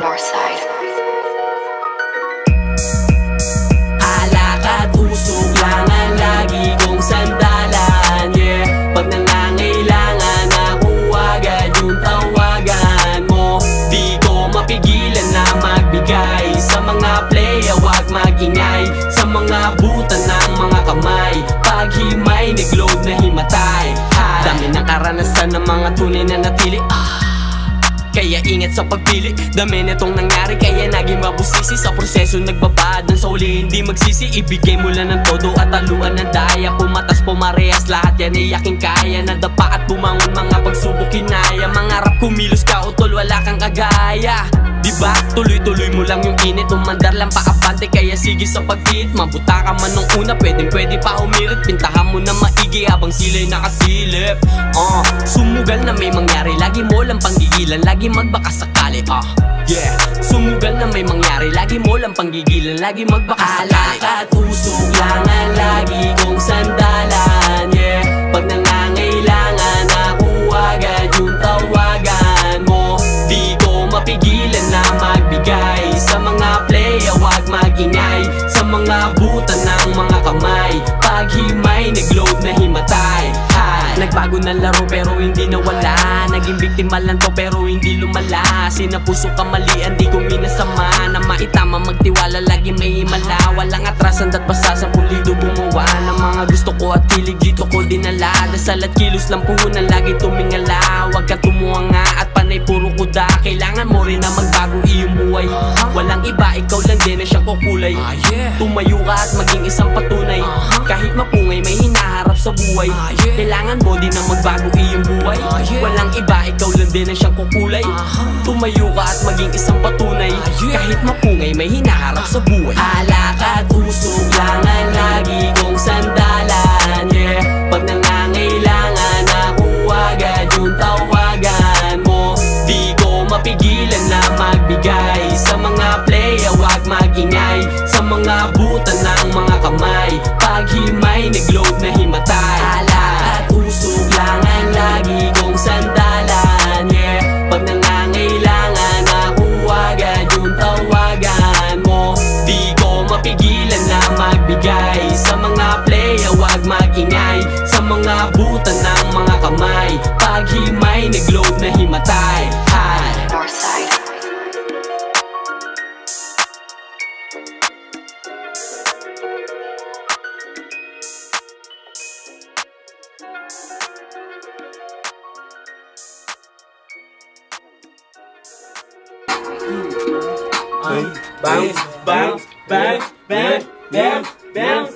Northside. Alak at usok lang ang lagi kong sandalan, yeah. Pag nangangailangan ako agad yung tawagan mo. Di ko mapigilan na magbigay sa mga playa, wag magingay sa mga butan ng mga kamay. Paghimay, nag-load na himatay. Dami ng karanasan ng mga tunay na natili, kaya ingat sa pagpili. Dami nitong nangyari kaya naging mabusisi. Sa proseso nagbabad ng sa huli hindi magsisi. Ibigay mo lang ng todo at taluan ng daya. Pumatas pumarehas lahat yan ay aking kaya. Nadapa at bumangon mga pagsubok kinaya. Mangarap kumilos ka utol wala kang kagaya. Diba? Tuloy-tuloy mo lang yung init. Umandar lang paabante kaya sige sa pagtiit. Mabuta ka man nung una pwede pa humirit. Pintahan mo na maigi habang sila'y nakasilip. Sumugal na may mangyari. Lagi mo lang panggigilan. Lagi magbaka sakali. Yeah. Sumugal na may mangyari. Lagi mo lang panggigilan. Lagi magbaka sakali. Alak at usok lang ang lagi kong sandalan, yeah. Pag nangangailangan ako agad yung tawagan mo. Di ko mapigilan na magbigay sa mga playa, wag magingay sa mga butan ng mga kamay. Paghimay, nag-load na himatay. Nagbago ng laro pero hindi nawala. Naging biktima lang to pero hindi lumala. Sinapuso kamalian, di ko minasama. Na maitama, magtiwala, lagi may himala. Walang atrasan at basa sa pulido gumawa ng mga gusto ko at hilig dito ko dinala. Dasal at kilos lang puhunan, lagi tumingala. Huwag ka tumuanga at panay puro kuda. Kailangan mo rin na magbago iyong buhay. Walang iba, ikaw lang din na siyang kukulay. Tumayo ka at maging isang patunay. Kahit mapungay, may hinaharap sa buhay. Kailangan mo din na magbago iyong buhay. Walang iba, ikaw lang din na siyang kukulay. Tumayo ka at maging isang patunay. Kahit mapungay, may hinaharap sa buhay. Alak at usok lang ang lagi kong sandalan, yeah. Pag nangangailangan ako agad yung tawagan mo. Di ko mapigilan na magbigay sa mga playa, wag magingay sa mga butan ng mga kamay. Paghimay, nag-load na himatay. Alak at usok lang ang lagi kong sandalan, yeah. Pag nangangailangan ako agad yung tawagan mo. Di ko mapigilan na magbigay sa mga playa, wag magingay sa mga butan ng mga kamay. Paghimay, nag-load na himatay. Northside. Bounce, bounce, bounce, bounce, bounce, bounce.